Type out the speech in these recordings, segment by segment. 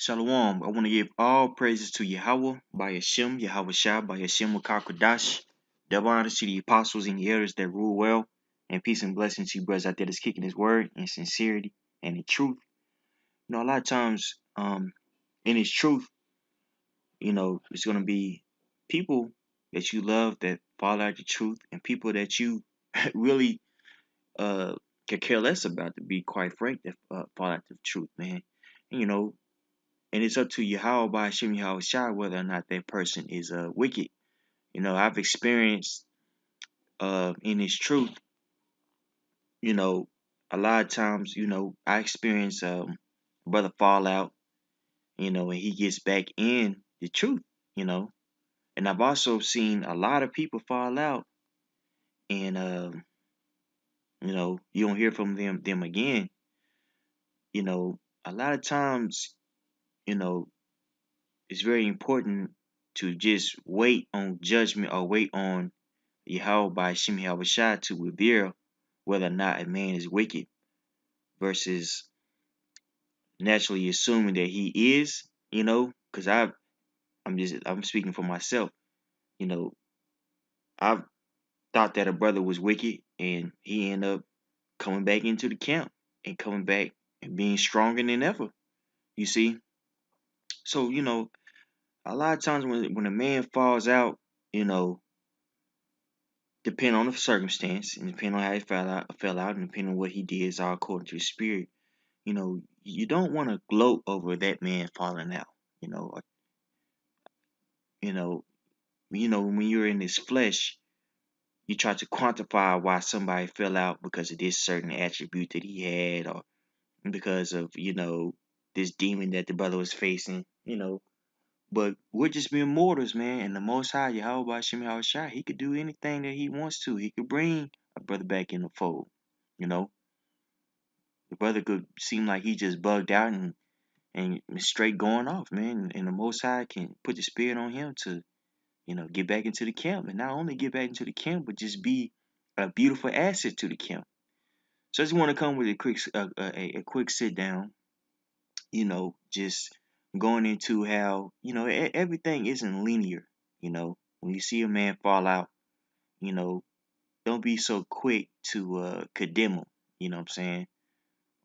Shalom. I want to give all praises to Yahweh by Hashem, Yahweh Shah, by Hashem Kodash. Double honors to the apostles and the elders that rule well, and peace and blessings to you brothers out there that's kicking his word in sincerity and in truth. A lot of times, in his truth, it's going to be people that you love that fall out the truth, and people that you really could care less about, to be quite frank, that fall out the truth, man. And, and it's up to Yahweh by Hashem Yahweh Shai whether or not that person is wicked. I've experienced in His truth, a lot of times, I experience brother fall out, and he gets back in the truth, you know. And I've also seen a lot of people fall out, and you don't hear from them again. A lot of times, you know, it's very important to just wait on judgment or wait on Yahweh by Shem Shai to reveal whether or not a man is wicked versus naturally assuming that he is, because I'm speaking for myself. I've thought that a brother was wicked and he ended up coming back into the camp and coming back and being stronger than ever. You see? So, a lot of times when a man falls out, you know, depending on the circumstance and depending on how he fell out and depending on what he did is all according to his spirit. You don't want to gloat over that man falling out. You know, or, you know, when you're in this flesh, you try to quantify why somebody fell out because of this certain attribute that he had, or because of this demon that the brother was facing. But we're just being mortals, man. And the Most High, Yahweh Shem Shai, he could do anything that he wants to. He could bring a brother back in the fold. The brother could seem like he just bugged out and straight going off, man. And the Most High can put the spirit on him to, get back into the camp, and not only get back into the camp, but just be a beautiful asset to the camp. So I just want to come with a quick sit down, just going into how everything isn't linear. When you see a man fall out, you know, don't be so quick to condemn him. You know what I'm saying?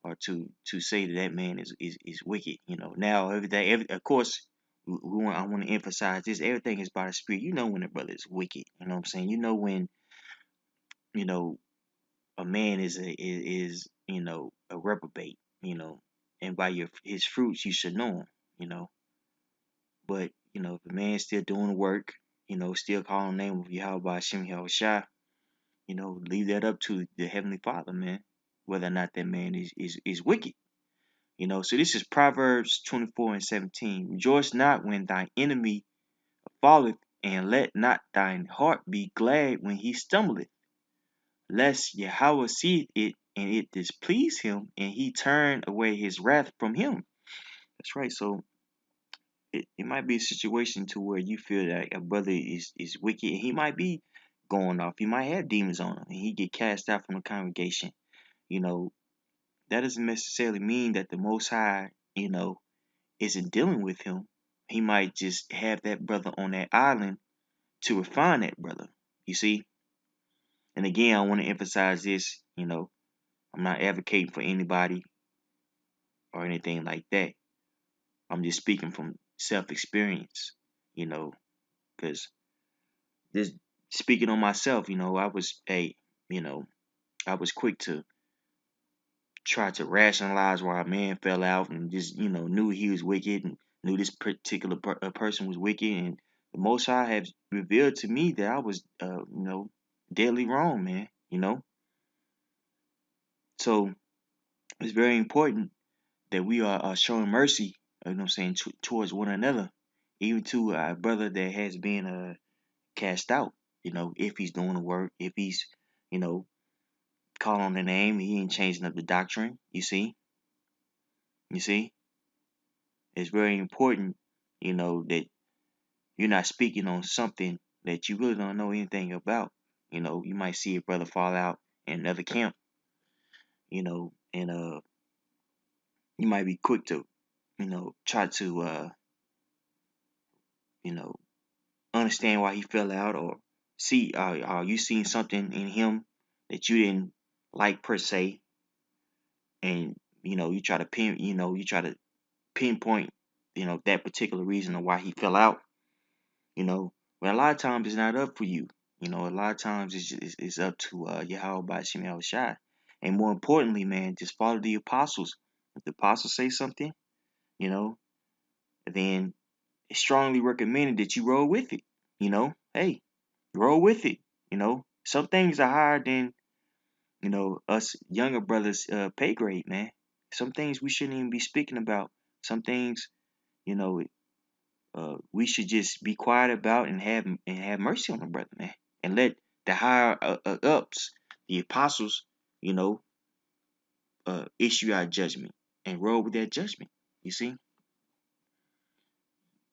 Or to say that man is wicked. Now of course, I want to emphasize this. Everything is by the spirit. When a brother is wicked. You know what I'm saying? When you know a man is a reprobate. And by his fruits you should know him. But if a man's still doing the work, still calling the name of Yahweh by Hashem Yahweh Shai, leave that up to the Heavenly Father, man, whether or not that man is wicked. So this is Proverbs 24:17. Rejoice not when thine enemy falleth, and let not thine heart be glad when he stumbleth, lest Yahweh see it and it displease him, and he turn away his wrath from him. That's right. So it might be a situation to where you feel that a brother is wicked, and he might be going off. He might have demons on him, and he get cast out from the congregation. That doesn't necessarily mean that the Most High, isn't dealing with him. He might just have that brother on that island to refine that brother. You see? And again, I want to emphasize this, I'm not advocating for anybody or anything like that. I'm just speaking from self-experience, because this speaking on myself, I was quick to try to rationalize why a man fell out and just, knew he was wicked and knew this particular person was wicked. And the Most High have revealed to me that I was, deadly wrong, man, So it's very important that we are showing mercy, towards one another, even to a brother that has been cast out, if he's doing the work, if he's, you know, calling on the name, he ain't changing up the doctrine, you see? You see? It's very important, that you're not speaking on something that you really don't know anything about. You might see a brother fall out in another camp, and you might be quick to try to you know, understand why he fell out, or see, you seen something in him that you didn't like per se, and you try to pinpoint, that particular reason of why he fell out, you know. But a lot of times it's not up for you. A lot of times it's up to Yahweh by Shemel Shai. And more importantly, man, just follow the apostles. If the apostles say something, you know, then it's strongly recommended that you roll with it. Hey, roll with it. Some things are higher than, us younger brothers' pay grade, man. Some things we shouldn't even be speaking about. Some things, you know, we should just be quiet about and have mercy on the brother, man, and let the higher ups, the apostles, you know, issue our judgment and roll with that judgment. You see,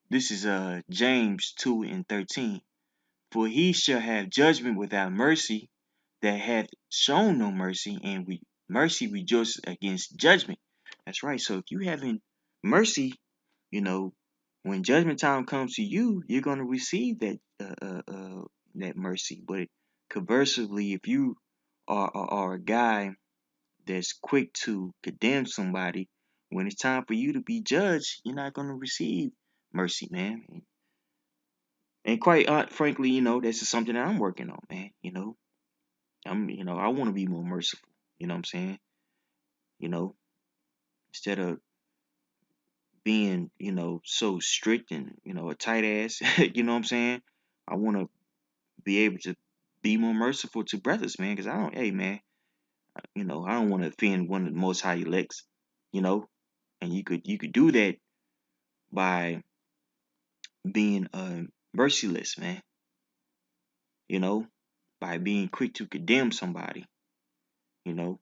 this is James 2:13. For he shall have judgment without mercy that hath shown no mercy, and mercy rejoices against judgment. That's right. So if you having mercy, you know, when judgment time comes to you, you're going to receive that mercy. But conversely, if you are a guy that's quick to condemn somebody, when it's time for you to be judged, you're not going to receive mercy, man. And quite frankly, that's just something that I'm working on, man. I want to be more merciful. You know what I'm saying? You know, instead of being, so strict and, a tight ass, you know what I'm saying? I want to be able to be more merciful to brothers, man, because hey, man, I don't want to offend one of the most high elects, you know, and you could do that by being merciless, man, you know, by being quick to condemn somebody, you know,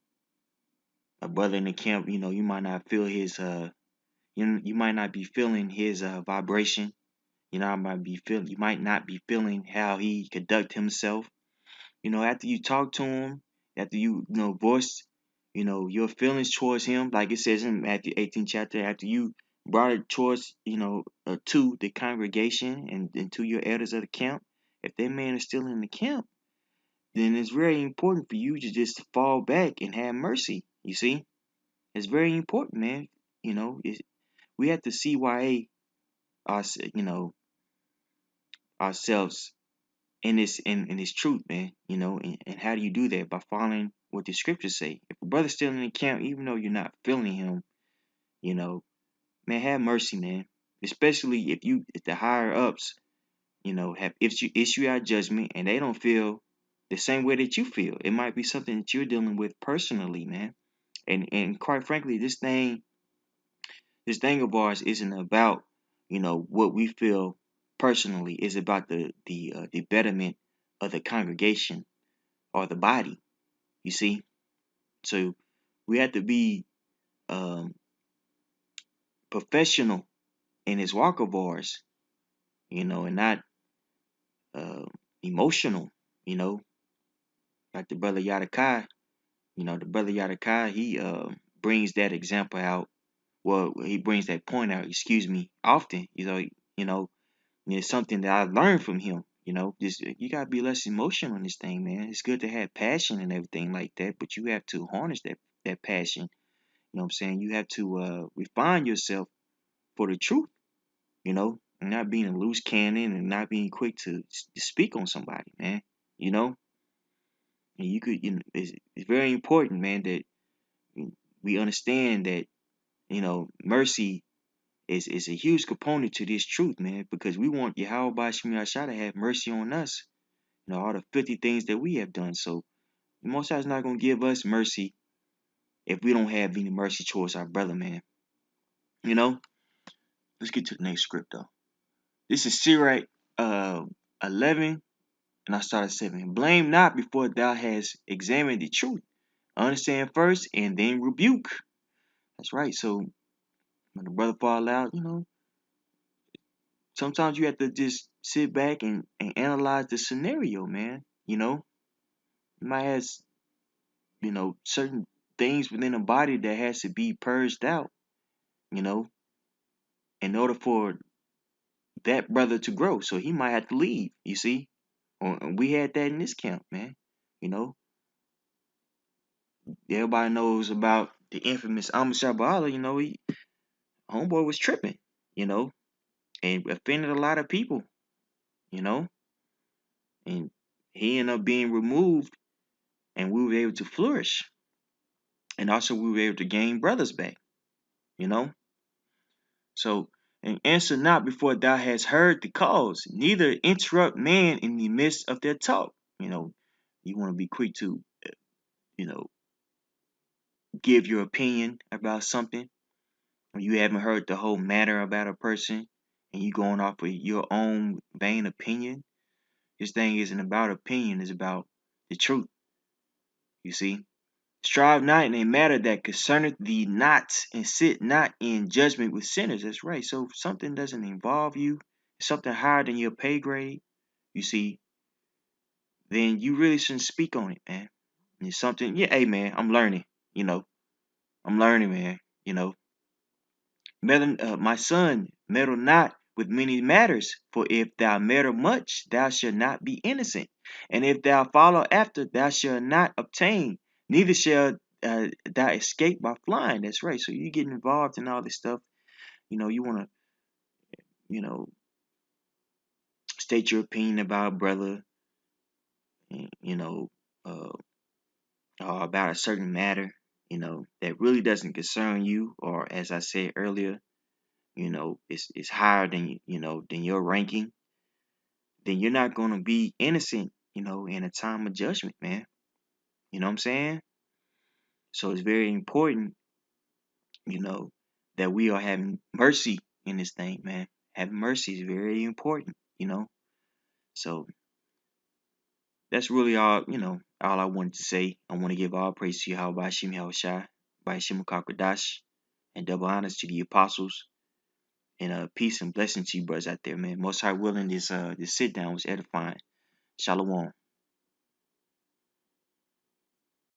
a brother in the camp, you might not feel his you might not be feeling his vibration. You might not be feeling how he conduct himself. After you talk to him, after voice, your feelings towards him, like it says in Matthew 18 chapter, after you brought it towards, to the congregation and to your elders of the camp, if that man is still in the camp, then it's very important for you to just fall back and have mercy. You see, it's very important, man. We have to see why us, ourselves in this truth, man. And how do you do that? By following what the scriptures say. If a brother's still in the camp, even though you're not feeling him, you know, man, have mercy, man. Especially if the higher ups, have issue out judgment and they don't feel the same way that you feel. It might be something that you're dealing with personally, man. And quite frankly, this thing of ours isn't about, what we feel personally. It's about the betterment of the congregation or the body. You see, so we have to be professional in this walk of ours, and not uh, emotional. You know, like the brother Yadakai. The brother Yadakai, he brings that example out. Well, he brings that point out. Excuse me, often. You know, it's something that I've learned from him. Just you gotta be less emotional in this thing, man. It's good to have passion and everything like that, but you have to harness that passion. You know what I'm saying? You have to refine yourself for the truth, and not being a loose cannon and not being quick to speak on somebody, man. You know, and it's very important, man, that we understand that mercy is a huge component to this truth, man, because we want Yahweh by Shemi Shah to have mercy on us, all the filthy things that we have done. So the Most High is not gonna give us mercy if we don't have any mercy towards our brother, man. Let's get to the next script though. This is Sirach 11, and I started 7. Blame not before thou hast examined the truth. Understand first and then rebuke. That's right. So when the brother fall out, sometimes you have to just sit back and analyze the scenario, man. You might have, certain things within the body that has to be purged out, you know. in order for that brother to grow. So he might have to leave, you see. And we had that in this camp, man. You know, everybody knows about the infamous Amashar Bala, homeboy was tripping, you know, and offended a lot of people, you know, and he ended up being removed and we were able to flourish. And also we were able to gain brothers back, you know. So, and answer not before thou hast heard the cause, neither interrupt man in the midst of their talk. You know, you want to be quick to, you know, give your opinion about something when you haven't heard the whole matter about a person and you going off with your own vain opinion. This thing isn't about opinion, it's about the truth, you see. Strive not in a matter that concerneth thee not, and sit not in judgment with sinners. That's right. So if something doesn't involve you, something higher than your pay grade, you see, then you really shouldn't speak on it, man. And it's something, yeah, hey man, I'm learning, you know. I'm learning, man. You know, my son, meddle not with many matters, for if thou meddle much, thou shalt not be innocent. And if thou follow after, thou shalt not obtain, neither shall thou escape by flying. That's right. So you get involved in all this stuff. You want to, you know, state your opinion about a brother, you know, uh, about a certain matter, that really doesn't concern you, or as I said earlier, it's higher than than your ranking, then you're not gonna be innocent, in a time of judgment, man. You know what I'm saying? So it's very important, you know, that we are having mercy in this thing, man. Having mercy is very important. So that's really all I wanted to say. I want to give all praise to Yahweh Bashim Yahushai, Bashim Kakradash, and double honors to the apostles. And peace and blessing to you brothers out there, man. Most High willing, this sit down was edifying. Shalom.